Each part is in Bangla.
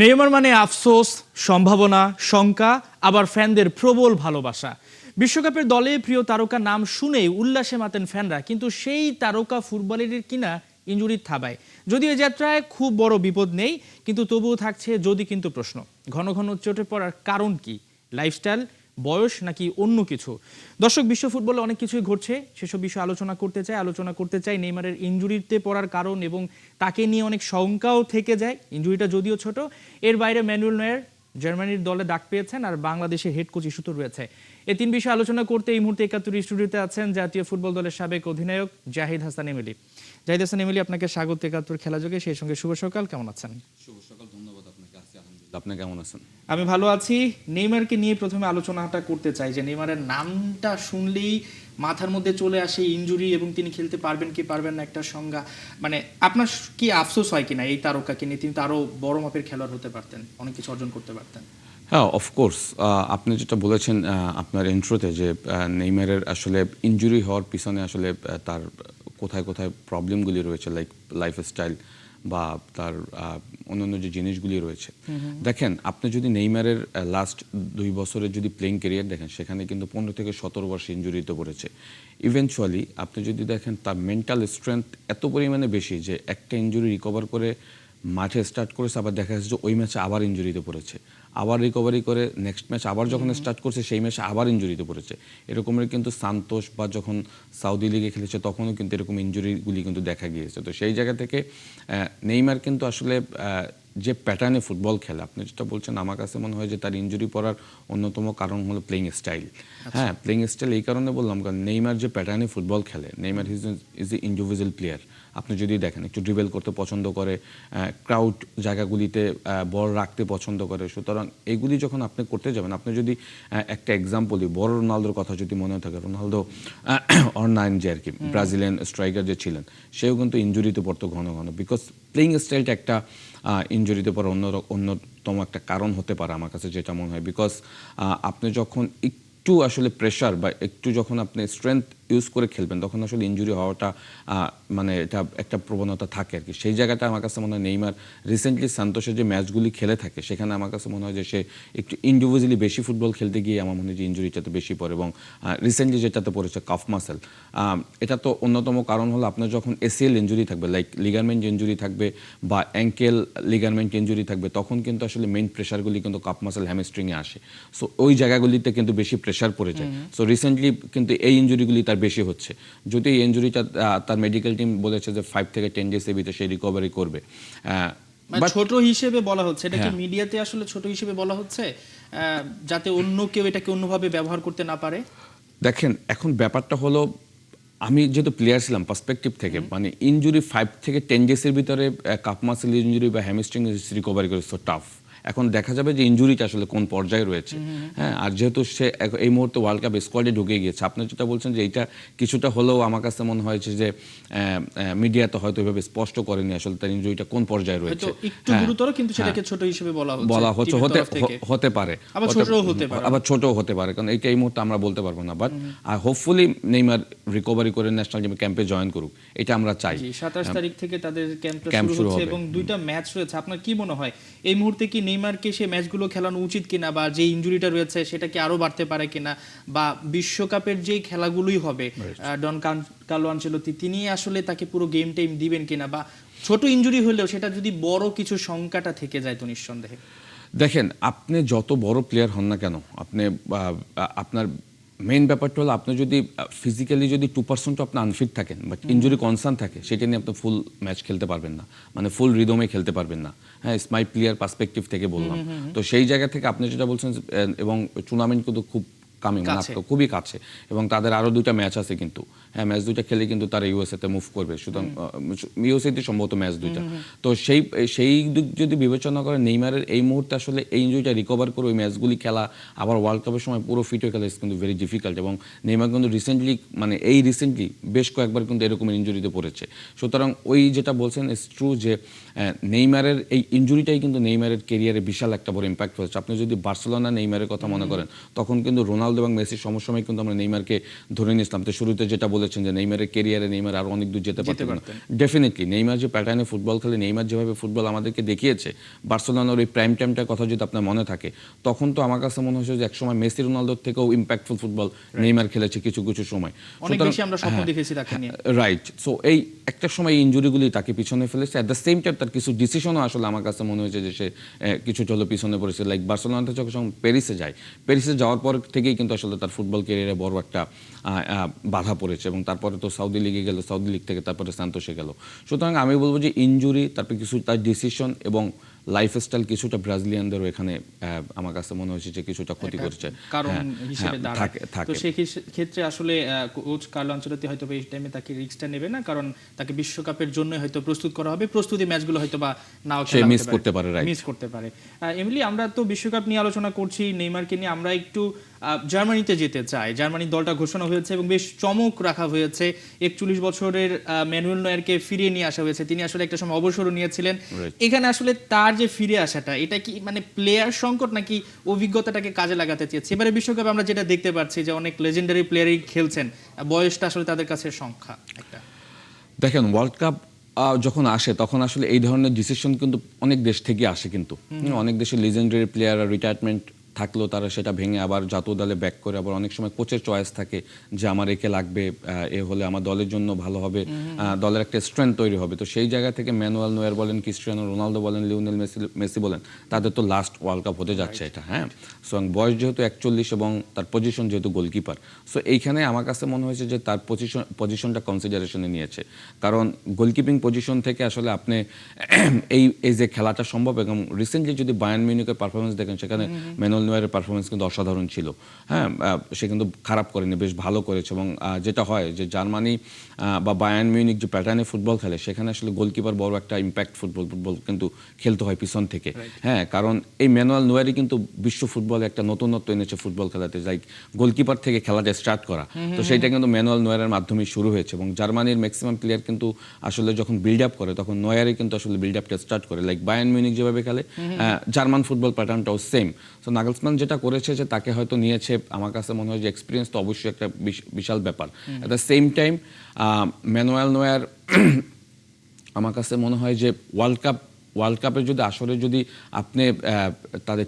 নেইমার মানে আফসোস, সম্ভাবনা, শঙ্কা, আবার ফ্যানদের প্রবল ভালোবাসা। বিশ্বকাপের দলে প্রিয় তারকা নাম শুনেই উল্লাসে মাতেন ফ্যানরা, কিন্তু সেই তারকা ফুটবলের কিনা ইনজুরির থাবায়। যদিও এই যাত্রায় খুব বড় বিপদ নেই, কিন্তু তবুও থাকছে যদি কিন্তু প্রশ্ন। ঘন ঘন চোটে পড়ার কারণ কি? লাইফস্টাইল, বয়স, নাকি অন্য কিছু? দর্শক, বিশ্ব ফুটবলে অনেক কিছুই ঘটছে, সেসব বিষয়ে আলোচনা করতে চাই নেইমারের ইনজুরিতে পড়ার কারণ, এবং তাকে নিয়ে অনেক শঙ্কাও থেকে যায়। ইনজুরিটা যদিও ছোট, এর বাইরে ম্যানুয়েল নয়ের জার্মানির দলে ডাক পেয়েছেন, আর বাংলাদেশের হেড কোচ ইস্যু তো রয়েছে। এই তিন বিষয়ে আলোচনা করতে এই মুহূর্তে ৭১ স্টুডিওতে আছেন জাতীয় ফুটবল দলের সাবেক অধিনায়ক জাহিদ হাসান এমিলি। জাহিদ হাসান এমিলি, আপনাকে স্বাগত ৭১ খেলাযোগে। সেই সঙ্গে শুভ সকাল, কেমন আছেন? শুভ সকাল, ধন্যবাদ আপনাকে। আলহামদুলিল্লাহ, আপনি কেমন আছেন? আমি ভালো আছি। নেইমারকে নিয়ে প্রথমে আলোচনাটা করতে চাই, যে নেইমারের নামটা শুনলেই মাথার মধ্যে চলে আসে ইনজুরি, এবং তিনি খেলতে পারবেন কি পারবেন না একটা সংজ্ঞা। মানে আপনার কি আফসোস হয় কিনা এই তারকাকে নিয়ে? তিনি তো আরো বড় মাপের খেলোয়াড় হতে পারতেন, অনেক কিছু অর্জন করতে পারতেন। হ্যাঁ, অফকোর্স। আপনি যেটা বলেছেন আপনার ইন্ট্রোতে, যে নেইমারের আসলে ইনজুরি হওয়ার পিছনে আসলে তার কোথায় কোথায় প্রবলেমগুলি রয়েছে, লাইক লাইফস্টাইল বা তার অন্যান্য যে জিনিসগুলি রয়েছে। দেখেন, আপনি যদি নেইমারের লাস্ট 2 বছরের যদি প্লেইং ক্যারিয়ার দেখেন, সেখানে কিন্তু 15 থেকে 17 বর্ষে ইনজুরিতে পড়েছে। ইভেনচুয়ালি আপনি যদি দেখেন, তার মেন্টাল স্ট্রেংথ এত পরিমাণে বেশি যে একটা ইনজুরি রিকভার করে মাঠে স্টার্ট করেছে, আবার দেখা যাচ্ছে যে ওই ম্যাচে আবার ইনজুরিতে পড়েছে, আবার রিকভারি করে নেক্সট ম্যাচ আবার যখন স্টার্ট করছে সেই ম্যাচে আবার ইনজুরিতে পড়েছে। এরকমের কিন্তু সান্তোষ বা যখন সাউদি লিগে খেলেছে তখনও কিন্তু এরকম ইনজুরিগুলি কিন্তু দেখা গিয়েছে। তো সেই জায়গা থেকে নেইমার কিন্তু আসলে যে প্যাটার্নে ফুটবল খেলে, আপনি যেটা বলছেন, আমার কাছে মনে হয় যে তার ইনজুরি পড়ার অন্যতম কারণ হলো প্লেইং স্টাইল। হ্যাঁ, প্লেইং স্টাইল এই কারণে বললাম, কারণ নেইমার যে প্যাটার্নে ফুটবল খেলে, Neymar is a individual player. আপনি যদি দেখেন, একটু ড্রিবেল করতে পছন্দ করে, ক্রাউড জায়গাগুলিতে বল রাখতে পছন্দ করে। সুতরাং এগুলি যখন আপনি করতে যাবেন, আপনি যদি একটা এক্সাম্পল দিই, বড় রোনালদোর কথা যদি মনে থাকে, রোনালদো অর9 যে আর কি ব্রাজিলিয়ান স্ট্রাইকার যে ছিলেন, সেও কিন্তু ইনজুরিতে পড়তো ঘন ঘন, বিকজ প্লেইং স্টাইলটা একটা ইনজুরিতে পড়ার অন্যতম একটা কারণ হতে পারে আমার কাছে যেটা মনে হয়। বিকজ আপনি যখন একটু আসলে প্রেশার বা একটু যখন আপনি স্ট্রেংথ ইউজ করে খেলবেন, তখন আসলে ইনজুরি হওয়াটা মানে এটা একটা প্রবণতা থাকে আর কি। সেই জায়গাটা আমার কাছে মনে হয় নেইমার রিসেন্টলি সান্তোষের যে ম্যাচগুলি খেলে থাকে, সেখানে আমার কাছে মনে হয় যে সে একটু ইন্ডিভিজুয়ালি বেশি ফুটবল খেলতে গিয়ে আমার মনে হয় যে ইনজুরিটাতে বেশি পড়ে। এবং রিসেন্টলি যেটাতে পড়েছে কাফ মাসেল, এটা তো অন্যতম কারণ হলো আপনার যখন এসিএল ইনজুরি থাকবে, লাইক লিগারমেন্ট ইনজুরি থাকবে বা অ্যাঙ্কেল লিগারমেন্ট ইনজুরি থাকবে, তখন কিন্তু আসলে মেইন প্রেশারগুলি কিন্তু কাফ মাসেল হ্যামস্ট্রিংয়ে আসে। সো ওই জায়গাগুলিতে কিন্তু বেশি প্রেশার পড়ে যায়। সো রিসেন্টলি কিন্তু এই ইনজুরিগুলি তার বেশি হচ্ছে। যদি এই ইনজুরিটা তার মেডিকেল টিম বলেছে যে 5 থেকে 10 ডেজের ভিতরে সে রিকভারি করবে। ছোট হিসেবে বলা হচ্ছে, এটা কি মিডিয়াতে আসলে ছোট হিসেবে বলা হচ্ছে, যাতে অন্য কেউ এটাকে অন্যভাবে ব্যবহার করতে না পারে? দেখেন, এখন ব্যাপারটা হলো, আমি যেহেতু প্লেয়ার ছিলাম পার্সপেক্টিভ থেকে, মানে ইনজুরি 5 থেকে 10 ডেজের ভিতরে কাপ মাসেল ইনজুরি বা হ্যামস্ট্রিং রিকভারি করে সো টাফ। এখন দেখা যাবে যে ইনজুরিটা আসলে কোন পর্যায়ে রয়েছে। হ্যাঁ, আর যেহেতু সে এই মুহূর্তে ওয়ার্ল্ড কাপ স্কোয়াডে ঢুকে গিয়েছে, আপনি যেটা বলছেন যে এইটা কিছুটা হলেও আমার কাছে মনে হয়েছে যে মিডিয়াতে হয়তো এভাবে স্পষ্ট করেনি আসলে তার ইনজুরিটা কোন পর্যায়ে রয়েছে। একটু গুরুতর, কিন্তু সেটাকে ছোট হিসেবে বলা হচ্ছে হতে পারে, আবার ছোটও হতে পারে, কারণ এইটা এই মুহূর্তে আমরা বলতে পারবো না। বাট হোপফুলি নেইমার রিকভারি করে ন্যাশনাল টিমে ক্যাম্পে জয়েন করুক, এটা আমরা চাই। 27 তারিখ থেকে তাদের ক্যাম্প শুরু হচ্ছে এবং 2টা ম্যাচ রয়েছে। আপনার কি মনে হয় এই মুহূর্তে কি নেইমারকে সেই ম্যাচগুলো খেলানো উচিত কিনা, বা যে ইনজুরিটা রয়েছে সেটা কি আরো বাড়তে পারে কিনা, বা বিশ্বকাপের যে খেলাগুলোই হবে ডন কার্লো আনচেলত্তি তিনি আসলে তাকে পুরো গেম টাইম দিবেন কিনা, বা ছোট ইনজুরি হলেও সেটা যদি বড় কিছু সংখ্যাটা থেকে যায় তো নিঃসন্দেহে। দেখেন, আপনি যত বড় প্লেয়ার হন না কেন, আপনি আপনার মেইন ব্যাপারটা হলো, আপনি যদি ফিজিক্যালি যদি 2% আপনি আনফিট থাকেন, বাট ইনজুরি কনসার্ন থাকে, সেটা নিয়ে আপনি ফুল ম্যাচ খেলতে পারবেন না, মানে ফুল রিদমে খেলতে পারবেন না। হ্যাঁ, স্মাই প্লেয়ার পার্সপেক্টিভ থেকে বললাম। তো সেই জায়গা থেকে আপনি যেটা বলছেন, এবং টুর্নামেন্ট কিন্তু খুব খুবই কাছে, এবং তাদের আরও 2টা ম্যাচ আছে কিন্তু। হ্যাঁ, ম্যাচ 2টা খেলে কিন্তু তারা ইউএসএতে মুভ করবে, সুতরাং ইউএসএতে সম্ভবত ম্যাচ 2টা। তো সেই দিক যদি বিবেচনা করে, নেইমারের এই মুহূর্তে আসলে এই ইনজুরিটা রিকভার করে ওই ম্যাচগুলি খেলা, আবার ওয়ার্ল্ড কাপের সময় পুরো ফিট হয়ে খেলা ইজ কিন্তু ভেরি ডিফিকাল্ট। এবং নেইমার কিন্তু রিসেন্টলি বেশ কয়েকবার কিন্তু এরকমের ইনজুরিতে পড়েছে। সুতরাং ওই যেটা বলছেন ইজ ট্রু, যে নেইমারের এই ইনজুরিটাই কিন্তু নেইমারের কেরিয়ারে বিশাল একটা বড় ইম্প্যাক্ট হয়েছে। আপনি যদি বার্সেলোনা নেইমারের কথা মনে করেন, তখন কিন্তু রোনালদো রোনালদো এবং মেসির সমসাময়িক কিন্তু আমরা নেইমারকে ধরে নিয়েছিলাম। তো শুরুতে যেটা বলেছেন যে নেইমারের কেরিয়ারে নেইমার আরো অনেক দূর যেতে পারতেন। ডেফিনেটলি নেইমার যে প্যাটার্নে ফুটবল খেলে, নেইমার যেভাবে ফুটবল আমাদেরকে দেখিয়েছে, বার্সেলোনার ওই প্রাইম টাইমটার কথা যদি আপনার মনে থাকে, তখন তো আমার কাছে মনে হয়েছে যে একসময় মেসি রোনালদোর থেকেও ইম্প্যাক্টফুল ফুটবল নেইমার খেলেছে কিছু কিছু সময়। অনেক বেশি আমরা স্বপ্ন দেখেছি তাকে নিয়ে। রাইট। সো এই একটা সময় ইনজুরিগুলি তাকে পিছনে ফেলেছে। অ্যাট দ্য সেম টাইম তার কিছু ডিসিশনও আসলে আমার কাছে মনে হয়েছে যে সে কিছুটা হলো পিছনে পড়েছে। লাইক বার্সেলোনাতে যখন প্যারিসে যায়, প্যারিসে যাওয়ার পর থেকেই কিন্তু আসলে তার ফুটবল ক্যারিয়ারে বড় একটা বাধা পড়েছে, এবং তারপরে তো সাউদি লিগে গেল, সাউদি লিগ থেকে তারপরে সান্তোসে গেল। সুতরাং আমি বলবো যে ইনজুরি, তারপরে কিছু তার ডিসিশন এবং লাইফস্টাইল কিছুটা ব্রাজিলিয়ানদেরও এখানে আমার কাছে মনে হয়েছে যে কিছুটা ক্ষতি করেছে, কারণ হিসেবে দাঁড়ায়। থাকে। তো সেই ক্ষেত্রে আসলে কোচ কার্লো আনচেলত্তি হয়তো এই টাইমে তাকে রিস্কটা নেবে না, কারণ তাকে বিশ্বকাপের জন্য হয়তো প্রস্তুত করা হবে, প্রস্তুতি ম্যাচগুলো হয়তো বা নাও খেলা মিস করতে পারে। মিস করতে পারে। এমনি আমরা তো বিশ্বকাপ নিয়ে আলোচনা করছি, নেইমারকে নিয়ে আমরা একটু জার্মানিতে যেতে চাই। জার্মানির দলটা ঘোষণা হয়েছে এবং বেশ চমক রাখা হয়েছে। 41 বছরের ম্যানুয়েল নয়ারকে ফিরিয়ে নিয়ে আসা হয়েছে। তিনি আসলে একটা সময় অবসরও নিয়েছিলেন। এখানে আসলে তার যে ফিরে আসাটা, এটা কি মানে প্লেয়ার সংকট নাকি অভিজ্ঞতাটাকে কাজে লাগাতে চেয়েছে? এবারে বিশ্বকাপে আমরা যেটা দেখতে পাচ্ছি যে অনেক লেজেন্ডারি প্লেয়ারই খেলছেন, বয়সটা আসলে তাদের কাছে সংখ্যা একটা। দেখেন, ওয়ার্ল্ড কাপ যখন আসে তখন আসলে এই ধরনের ডিসিশন কিন্তু অনেক দেশ থেকে আসে, কিন্তু অনেক দেশের লিজেন্ডারি প্লেয়ার রিটায়ারমেন্ট থাকলেও তারা সেটা ভেঙে আবার জাতীয় দলে ব্যাক করে। আবার অনেক সময় কোচের চয়েস থাকে যে আমার একে লাগবে, এ হলে আমার দলের জন্য ভালো হবে, দলের একটা স্ট্রেংথ তৈরি হবে। তো সেই জায়গা থেকে ম্যানুয়েল নয়ার বলেন, ক্রিস্টিয়ানো রোনালদো বলেন, লিওনেল মেসি বলেন, তাদের তো লাস্ট ওয়ার্ল্ড কাপ হতে যাচ্ছে এটা। হ্যাঁ, সো বয়স যেহেতু 41 এবং তার পজিশন যেহেতু গোলকিপার, সো এইখানে আমার কাছে মনে হয়েছে যে তার পজিশনটা কনসিডারেশনে নিয়েছে। কারণ গোলকিপিং পজিশন থেকে আসলে আপনি এই যে খেলাটা সম্ভব, এবং রিসেন্টলি যদি বায়ার্ন মিউনিখের পারফরমেন্স দেখেন, সেখানে ম্যানুয়েল নয়ারের পারফরমেন্স কিন্তু অসাধারণ ছিল। হ্যাঁ, সে কিন্তু খারাপ করেনি, বেশ ভালো করেছে। এবং যেটা হয় যে জার্মানি বা বায়ার্ন মিউনিখ যে প্যাটার্নে ফুটবল খেলে, সেখানে আসলে গোলকিপার বড় একটা ইম্প্যাক্ট ফুটবল কিন্তু খেলতে হয় পিছন থেকে। হ্যাঁ, কারণ এই ম্যানুয়েল নয়ারই কিন্তু বিশ্ব ফুটবলে একটা নতুনত্ব এনেছে ফুটবল খেলাতে, লাইক গোলকিপার থেকে খেলাটা স্টার্ট করা। তো সেইটা কিন্তু ম্যানুয়েল নয়ারের মাধ্যমেই শুরু হয়েছে। এবং জার্মানির ম্যাক্সিমাম প্লেয়ার কিন্তু আসলে যখন বিল্ড আপ করে, তখন নয়ারই কিন্তু আসলে বিল্ড আপটা স্টার্ট করে। লাইক বায়ার্ন মিউনিখ যেভাবে খেলে, জার্মান ফুটবল প্যাটার্নটাও সেম। তো নাগলসমান যেটা করেছে যে তাকে হয়তো নিয়েছে, আমার কাছে মনে হয় যে এক্সপিরিয়েন্স তো অবশ্যই একটা বিশাল ব্যাপার। At the same time Manuel Neuer আমার কাছে মনে হয় যে ওয়ার্ল্ড কাপের যদি আসরে যদি আপনি তাদের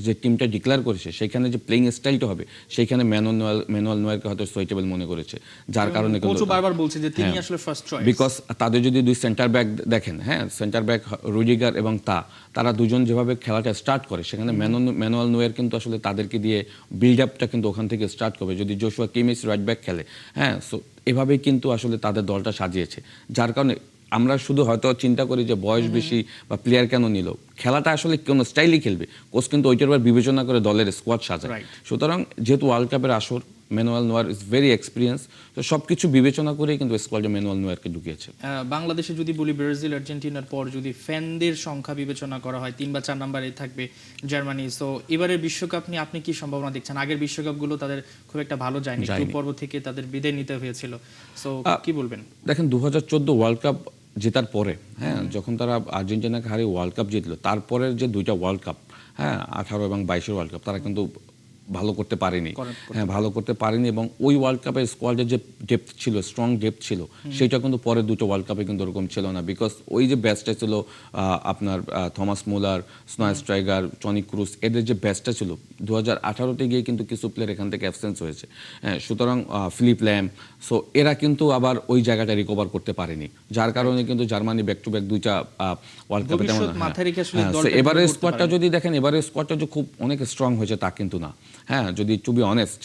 যে টিমটা ডিক্লেয়ার করেছে, সেখানে যে প্লেইং স্টাইলটা হবে, সেইখানে ম্যানুয়েল নয়ারকে হয়তো সুইটেবল মনে করেছে, যার কারণে কোচ বারবার বলছে যে তিনি আসলে ফার্স্ট চয়েস। বিকজ তাদের যদি দুই সেন্টার ব্যাক দেখেন, হ্যাঁ, সেন্টার ব্যাক রুডিগার এবং তারা দুজন যেভাবে খেলাটা স্টার্ট করে, সেখানে ম্যানুয়েল নয়ার কিন্তু আসলে তাদেরকে দিয়ে বিল্ড আপটা কিন্তু ওখান থেকে স্টার্ট করবে। যদি জোশুয়া কিমিচ রাইট ব্যাক খেলে, হ্যাঁ, সো এভাবেই কিন্তু আসলে তাদের দলটা সাজিয়েছে। যার কারণে আমরা শুধু হয়তো চিন্তা করি যে বয়স বেশি বা প্লেয়ার কেন নিল, খেলাটা আসলে কোন স্টাইলই খেলবে, কোচ কিন্তু ওইটার উপর বিবেচনা করে দলের স্কোয়াড সাজায়। সুতরাং যেহেতু ওয়ার্ল্ড কাপের আসর, Manuel Neuer is very experience, তো সবকিছু বিবেচনা করেই কিন্তু স্কোয়াডে ম্যানুয়েল নয়ারকে ঢুকিয়েছে। বাংলাদেশে যদি বলি, ব্রাজিল আর্জেন্টিনার পর যদি ফ্যানদের সংখ্যা বিবেচনা করা হয়, 3 বা 4 নম্বরে থাকবে জার্মানি। সো এবারের বিশ্বকাপ নিয়ে আপনি কি সম্ভাবনা দেখছেন? আগের বিশ্বকাপগুলো তাদের খুব একটা ভালো যায়নি, গ্রুপ পর্ব থেকে তাদের বিদায় নিতে হয়েছিল। সো কি বলবেন? দেখেন, 2014 ওয়ার্ল্ড কাপ জেতার পরে, হ্যাঁ, যখন তারা আর্জেন্টিনাকে হারিয়ে ওয়ার্ল্ড কাপ জিতলো, তারপরের যে দুইটা ওয়ার্ল্ড কাপ, হ্যাঁ, 18 এবং 22 ওয়ার্ল্ড কাপ, তারা কিন্তু ভালো করতে পারেনি। হ্যাঁ, ভালো করতে পারেনি। এবং ওই ওয়ার্ল্ড কাপের স্কোয়াডের যে ডেপথ ছিল, স্ট্রং ডেপথ ছিল, সেটা কিন্তু পরের দুটো ওয়ার্ল্ড কাপে কিন্তু ওরকম ছিল না। বিকজ ওই যে ব্যাচটা ছিল আপনার থমাস মুলার, স্ট্রাইগার, টনি ক্রুস, এদের যে ব্যাচটা ছিল, 2018-তে গিয়ে কিন্তু কিছু প্লেয়ার এখান থেকে অ্যাবসেন্স হয়েছে। হ্যাঁ, সুতরাং ফিলিপ ল্যাম, সো এরা কিন্তু আবার ওই জায়গাটা রিকভার করতে পারেনি, যার কারণে কিন্তু জার্মানি ব্যাক টু ব্যাক দুইটা ওয়ার্ল্ড কাপে তেমন। এবারে স্কোয়াডটা যদি দেখেন, এবারে স্কোয়াডটা যে খুব অনেক স্ট্রং হয়েছে তা কিন্তু না। হ্যাঁ, যদি to be honest,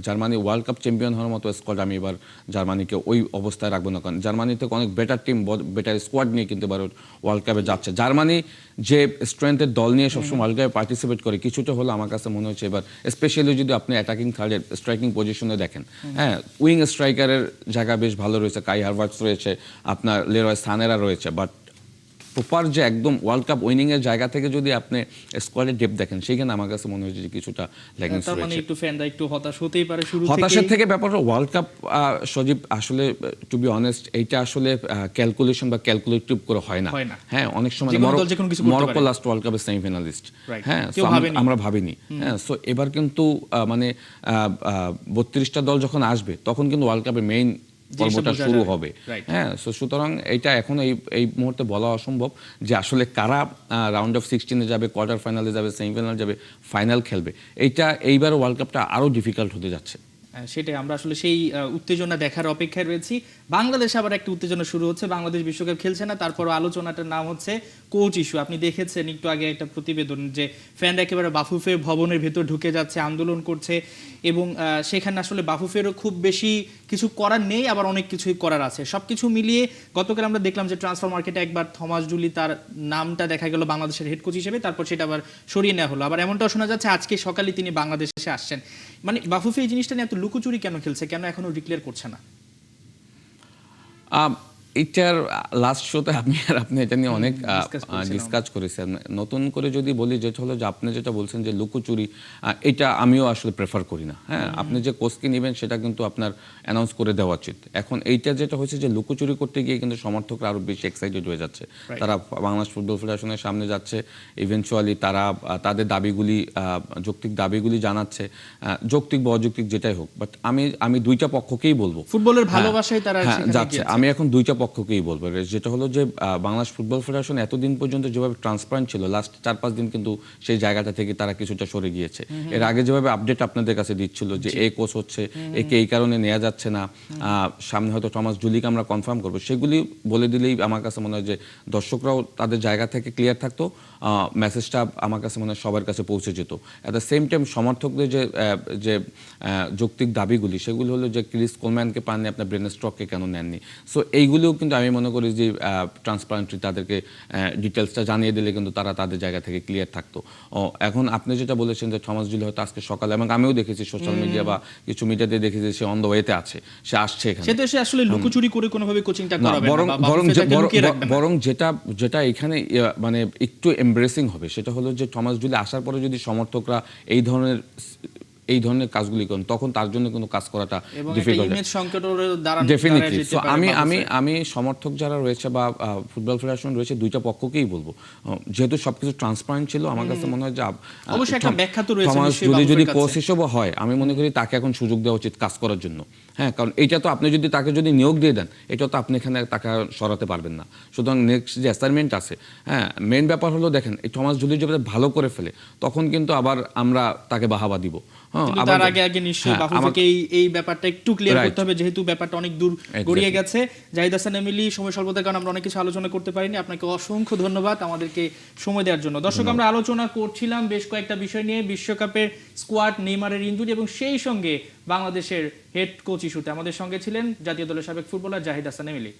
Germany world cup champion হওয়ার মতো স্কোয়াড আমি এবার জার্মানিকে ওই অবস্থায় রাখবো না, কারণ জার্মানি থেকে অনেক বেটার টিম, বেটার স্কোয়াড নিয়ে কিন্তু এবার ওয়ার্ল্ড কাপে যাচ্ছে। জার্মানি যে স্ট্রেংথের দল নিয়ে সবসময় ওয়ার্ল্ড কাপে পার্টিসিপেট করে, কিছুটা হলো আমার কাছে মনে হচ্ছে এবার, স্পেশালি যদি আপনি অ্যাটাকিং থার্ডের স্ট্রাইকিং পজিশনে দেখেন, হ্যাঁ, উইং স্ট্রাইকারের জায়গা বেশ ভালো রয়েছে, কাই হারভার্টস রয়েছে, আপনার লেরয় সানেরা রয়েছে, বাট প্রপার যে একদম ওয়ার্ল্ড কাপ উইনিং এর জায়গা থেকে যদি আপনি স্কোয়াডের ডেপথ দেখেন, সেখানে আমার কাছে মনে হয়েছে যে কিছুটা ল্যাকিংস তার মানে রয়েছে। একটু ফ্যানরা একটু হতাশ হতেই পারে শুরু হতাশার থেকেই। থেকে ব্যাপারটা ওয়ার্ল্ড কাপ, সজীব, আসলে টু বি অনেস্ট এইটা আসলে ক্যালকুলেশন বা ক্যালকুলেটিভ করে হয় না। হ্যাঁ, অনেক সময় যেকোনো দল যেকোনো কিছু করতে মরক্কো পারে। লাস্ট ওয়ার্ল্ড কাপের সেমিফাইনালিস্ট, Right. হ্যাঁ, কেউ so ভাবেনি। আমরা ভাবিনি। হ্যাঁ, সো এবার কিন্তু মানে 32টা দল যখন আসবে তখন কিন্তু ওয়ার্ল্ড কাপের মেইন পর্বটা বোঝা শুরু যাবে। হবে। Right. হ্যাঁ, সো সুতরাং এটা এখন এই মুহূর্তে বলা অসম্ভব যে আসলে কারা রাউন্ড অফ 16-এ যাবে, কোয়ার্টার ফাইনালে যাবে, সেমিফাইনাল যাবে, ফাইনাল খেলবে। এইবার ওয়ার্ল্ড কাপটা আরো ডিফিকাল্ট হতে যাচ্ছে। সেটাই, আমরা আসলে সেই উত্তেজনা দেখার অপেক্ষায় রয়েছি। বাংলাদেশে আবার একটা উত্তেজনা শুরু হচ্ছে, বাংলাদেশ বিশ্বকাপ খেলছে না, তারপর আলোচনাটার নাম হচ্ছে কোচ ইস্যু। আপনি দেখেছেন একটু আগে একটা প্রতিবেদন যে ফ্যানরা একেবারে বাফুফে ভবনের ভেতর ঢুকে যাচ্ছে, আন্দোলন করছে, এবং সেখানে আসলে বাফুফেরও খুব বেশি কিছু করার নেই, আবার অনেক কিছুই করার আছে। সবকিছু মিলিয়ে গতকাল আমরা দেখলাম যে ট্রান্সফার মার্কেটে একবার থমাস জুলি তার নামটা দেখা গেল বাংলাদেশের হেড কোচ হিসেবে, তারপর সেটা আবার সরিয়ে নেওয়া হলো। আবার এমনটাও শোনা যাচ্ছে আজকে সকালে তিনি বাংলাদেশে আসছেন। মানে বাফুফে এই জিনিসটা নিয়ে এত লুকোচুরি কেন খেলছে, কেন এখনো ডিক্লেয়ার করছে না? এটার লাস্ট শোতে আপনি এটা নিয়ে অনেক discuss করেছিলাম। ডিসকাস করেছেন। নতুন করে যদি বলি, যেটা হলো যে আপনি যেটা বলছেন যে লুকোচুরি, এটা আমিও আসলে প্রেফার করি না। হ্যাঁ, আপনি যে কোচকে নেবেন সেটা কিন্তু আপনার অ্যানাউন্স করে দেওয়া উচিত। এখন এইটা যেটা হয়েছে যে লুকোচুরি করতে গিয়ে কিন্তু সমর্থকরা আরো বেশি এক্সাইটেড হয়ে যাচ্ছে। তারা বাংলাদেশ ফুটবল ফেডারেশনের সামনে যাচ্ছে, ইভেনচুয়ালি তারা তাদের দাবিগুলি, যৌক্তিক দাবিগুলি জানাচ্ছে, যৌক্তিক বা অযৌক্তিক যেটাই হোক। বাট আমি দুইটা পক্ষকেই বলবো, ফুটবলের ভালোবাসায় তারা সেখানে যাচ্ছে। গিয়েছে। আমি এখন দুইটা পক্ষকেই বলবো, যেটা হলো যে বাংলাদেশ ফুটবল ফেডারেশন এতদিন পর্যন্ত যেভাবে ট্রান্সপারেন্ট ছিল, লাস্ট 4-5 দিন কিন্তু সেই জায়গাটা থেকে তারা কিছুটা সরে গিয়েছে। এর আগে যেভাবে আপডেট আপনাদের কাছে দিচ্ছিল যে এই কোচ হচ্ছে, একে এই কারণে নেওয়া যাচ্ছে না, সামনে হয়তো থমাস জুলিকে আমরা কনফার্ম করবো, সেগুলি বলে দিলেই আমার কাছে মনে হয় যে দর্শকরাও তাদের জায়গা থেকে ক্লিয়ার থাকতো, মেসেজটা আমার কাছে মনে হয় সবার কাছে পৌঁছে যেত। অ্যাট দ্য সেম টাইম সমর্থকদের যে যৌক্তিক দাবিগুলি, সেগুলো হলো যে ক্রিস কোলম্যানকে পাননি, আপনার ব্রেন স্ট্রককে কেন নেননি। সো এইগুলোও কিন্তু আমি মনে করি যে ট্রান্সপারেন্টলি তাদেরকে ডিটেলসটা জানিয়ে দিলে কিন্তু তারা তাদের জায়গা থেকে ক্লিয়ার থাকতো। এখন আপনি যেটা বলেছেন যে থমাস জুলি হয়তো আজকে সকালে, এবং আমিও দেখেছি সোশ্যাল মিডিয়া বা কিছু মিডিয়াতে দেখেছি সে অন দ্য ওয়েতে আছে, সে আসছে এখানে। সে তো এসে আসলে লুকোচুরি করে কোনোভাবে কোচিংটা না, করাবে না, বরং বা বরং বাফুফেটাকে লুকিয়ে রাখবে না। বরং যেটা এখানে মানে একটু এমব্রেসিং হবে, সেটা হলো যে থমাস জুলি আসার পরে যদি সমর্থকরা এই ধরনের কাজগুলি করেন, তখন তার জন্য কোনো কাজ করাটা এবং একটা ডিফিকাল্ট। ইমেজ সংকটের দাঁড়ানো ডেফিনেটলি। যেতে সো পারে আমি আমি বাফুফে। আমি সমর্থক যারা রয়েছে বা ফুটবল ফেডারেশন রয়েছে, দুইটা পক্ষকেই বলবো, যেহেতু সবকিছু ট্রান্সপারেন্ট ছিল, আমার কাছে মনে হয় যে অবশ্যই একটা ব্যাখ্যা তো রয়েছে থমাস নিশ্চয়ই জুলি যদি বাফুফের কোচ কাছে। হিসেবে হয়, আমি মনে করি তাকে এখন সুযোগ দেওয়া উচিত কাজ করার জন্য। হ্যাঁ, কারণ এইটা তো আপনি যদি তাকে নিয়োগ দিয়ে দেন, এটা তো আপনি এখানে তাকে সরাতে পারবেন না। সুতরাং নেক্সট যে অ্যাসাইনমেন্ট আছে, হ্যাঁ, মেইন ব্যাপার হলো দেখেন, এই থমাস জুলি যদি ভালো করে ফেলে, তখন কিন্তু আবার আমরা তাকে বাহাবা দিব। কিন্তু তার আগে নিশ্চয়ই বাফুফেকে এই ব্যাপারটা একটু ক্লিয়ার করতে হবে, যেহেতু ব্যাপারটা অনেক দূর গড়িয়ে গেছে। জাহিদ হাসান এমিলি, সময় স্বল্পতার কারণে আমরা অনেক কিছু আলোচনা করতে পারিনি। আপনাকে অসংখ্য ধন্যবাদ আমাদেরকে সময় দেওয়ার জন্য। দর্শক, আমরা আলোচনা করছিলাম বেশ কয়েকটা বিষয় নিয়ে, বিশ্বকাপের স্কোয়াড, নেইমারের ইনজুরি এবং সেই সঙ্গে বাংলাদেশের হেড কোচ ইস্যুতে। আমাদের সঙ্গে ছিলেন জাতীয় দলের সাবেক ফুটবলার জাহিদ হাসান এমিলি।